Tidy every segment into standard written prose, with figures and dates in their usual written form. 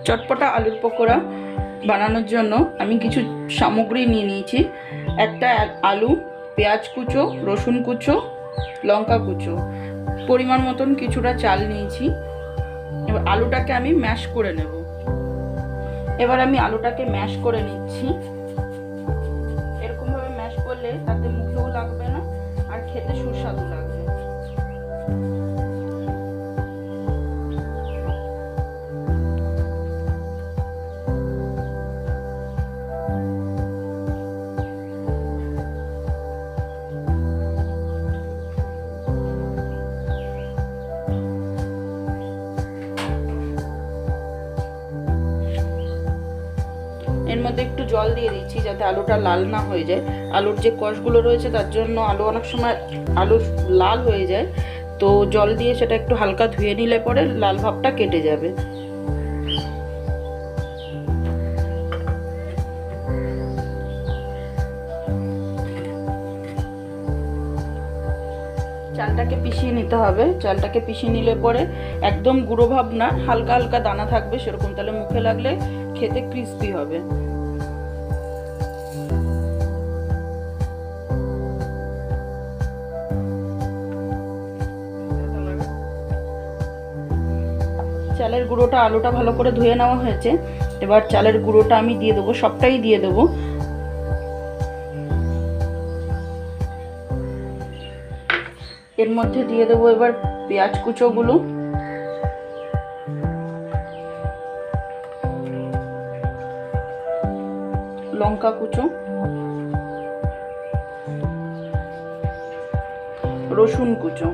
চটপটা আলুর পকোড়া বানানোর জন্য আমি কিছু সামগ্রী নিয়ে নিয়েছি। একটা আলু, পেঁয়াজ কুচো, রসুন কুচো, লঙ্কা কুচো, পরিমাণ মতন কিছুটা চাল নিয়েছি। এবার আলুটাকে আমি ম্যাশ করে নেব। এবার আমি আলুটাকে ম্যাশ করে নিচ্ছি। এরকমভাবে ম্যাশ করলে তাতে মুখেও লাগবে না আর খেতে সুস্বাদু লাগবে। এর মধ্যে একটু জল দিয়ে দিচ্ছি যাতে আলুটা লাল না হয়ে যায়। আলুর যে কষগুলো রয়েছে তার জন্য আলু অনেক সময় আলু লাল হয়ে যায়, তো জল দিয়ে সেটা একটু হালকা ধুয়ে নিলে পরে লাল ভাবটা কেটে যাবে। চালটাকে পিষিয়ে নিতে হবে। চালটাকে পিষিয়ে নিলে পরে একদম গুঁড়ো ভাব না, হালকা হালকা দানা থাকবে সেরকম, তাহলে মুখে লাগলে খেতে ক্রিস্পি হবে। চালের গুঁড়োটা, আলুটা ভালো করে ধুয়ে নেওয়া হয়েছে। এবার চালের গুঁড়োটা আমি দিয়ে দেবো, সবটাই দিয়ে দেবো। এর মধ্যে দিয়ে দেবো এবার পেঁয়াজ কুচোগুলো, লঙ্কা কুচো, রসুন কুচো,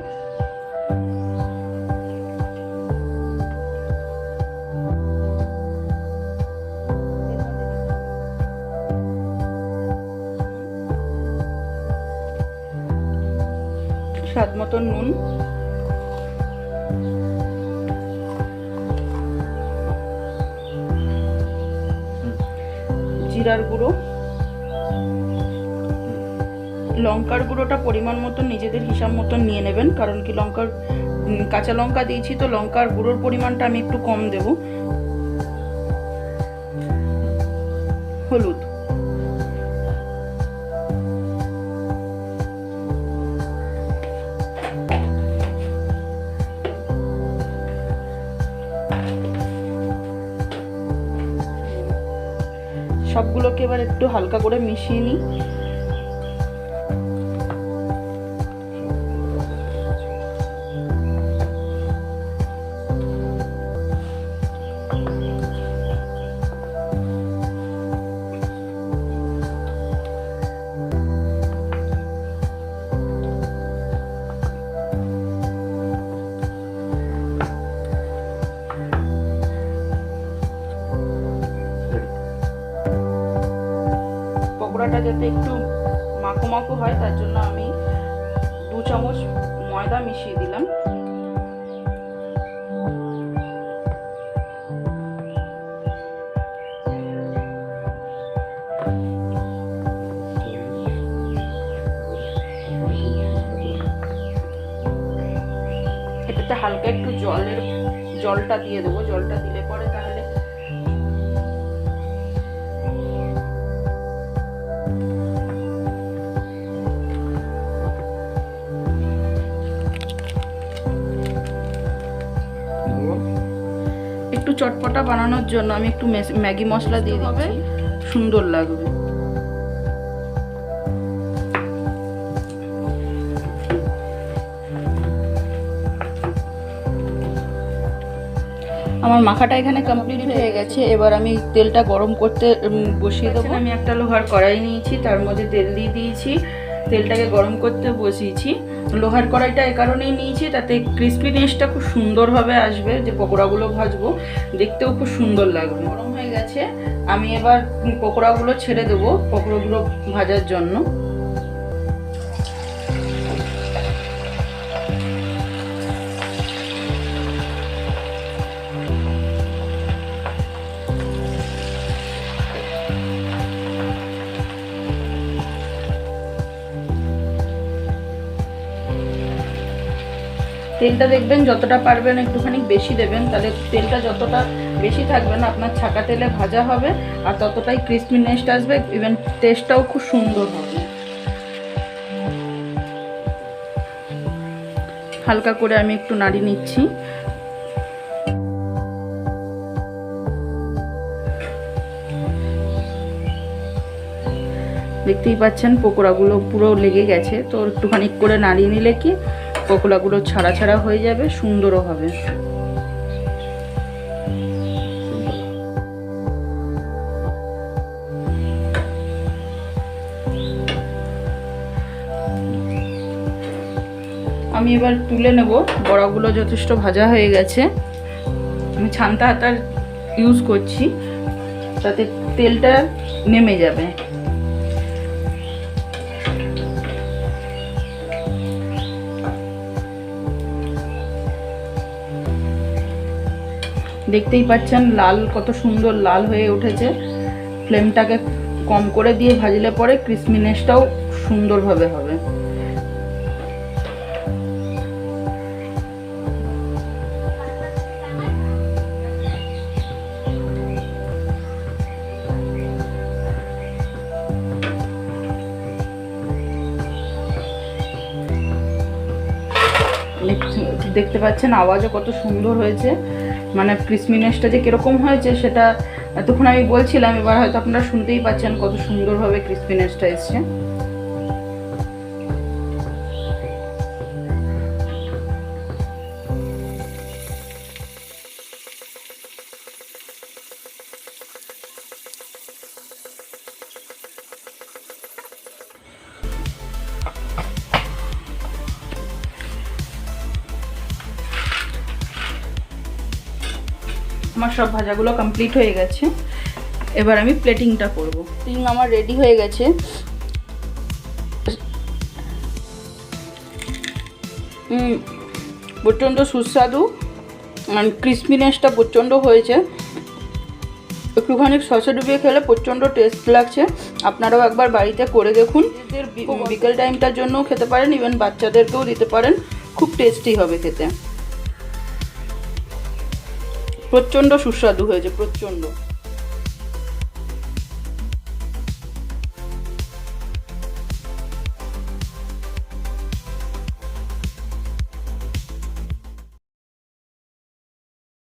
স্বাদ মতন নুন, জিরার গুঁড়ো, লঙ্কার গুঁড়োটা পরিমাণ মতন নিজেদের হিসাব মতন নিয়ে নেবেন, কারণ কি কাঁচা লঙ্কা দিয়েছি তো লঙ্কার গুঁড়োর পরিমাণটা আমি একটু কম দেব। হলুদ, সবগুলোকে এবার একটু হালকা করে মিশিয়ে নিই। পকোড়াটা যাতে একটু মাখো মাখো হয় তার জন্য আমি 2 চামচ ময়দা মিশিয়ে দিলাম। এটাতে হালকা একটু জলটা দিয়ে দেবো। জলটা দিলে পরে তাহলে একটু চটপটা বানানোর জন্য আমি একটু ম্যাগি মশলা দিয়ে দিচ্ছি, সুন্দর লাগবে। আমার মাখাটা এখানে কমপ্লিট হয়ে গেছে। এবার আমি তেলটা গরম করতে বসিয়ে দেবো। আমি একটা লোহার কড়াই নিয়েছি, তার মধ্যে তেল দিয়ে দিয়েছি, তেলটাকে গরম করতে বসিয়েছি। লোহার কড়াইটা এ কারণেই নিয়েছি তাতে ক্রিস্পিনেসটা খুব সুন্দরভাবে আসবে, যে পকোড়াগুলো ভাজবো দেখতেও খুব সুন্দর লাগবে। গরম হয়ে গেছে, আমি এবার পকোড়াগুলো ছেড়ে দেবো পকোড়াগুলো ভাজার জন্য। তেলটা দেখবেন যতটা পারবেন একটুখানি বেশি দেবেন, তাহলে তেলটা যতটা বেশি থাকবে না, আপনার ছাকা তেলে ভাজা হবে আর ততটাই ক্রিসপিনেস আসবে, ইভেন টেস্টটাও খুব সুন্দর হবে। হালকা করে আমি একটু নাড়িয়ে নিচ্ছি। দেখতেই পাচ্ছেন পকোড়াগুলো পুরো লেগে গেছে, তো একটুখানি করে নাড়িয়ে নিলে কি পকোড়াগুলো ছাড়া ছাড়া হয়ে যাবে, সুন্দরও হবে। আমি এবার তুলে নেব। বড়াগুলো যথেষ্ট ভাজা হয়ে গেছে। আমি ছান্তা হাতার ইউজ করছি, তাতে তেলটা নেমে যাবে। দেখতেই পাচ্ছেন লাল, কত সুন্দর লাল হয়ে উঠেছে। ফ্লেমটাকে কম করে দিয়ে ভাজলে পরে ক্রিসপিনেসটাও সুন্দরভাবে হবে। দেখতে পাচ্ছেন আওয়াজও কত সুন্দর হয়েছে, মানে ক্রিসপিনেসটা যে কিরকম হয়েছে সেটা এতক্ষণ আমি বলছিলাম, এবার হয়তো আপনারা শুনতেই পাচ্ছেন কত সুন্দরভাবে ক্রিসপিনেসটা এসছে। আমার সব ভাজাগুলো কমপ্লিট হয়ে গেছে, এবার আমি প্লেটিংটা করব। প্লেটিং আমার রেডি হয়ে গেছে। প্রচণ্ড সুস্বাদু, ক্রিসপিনেসটা প্রচণ্ড হয়েছে। একটুখানি সসে ডুবিয়ে খেলে প্রচণ্ড টেস্ট লাগছে। আপনারাও একবার বাড়িতে করে দেখুন। বিকেল টাইমটার জন্যও খেতে পারেন, ইভেন বাচ্চাদেরকেও দিতে পারেন, খুব টেস্টি হবে খেতে। প্রচণ্ড সুস্বাদু হয়েছে, প্রচণ্ড।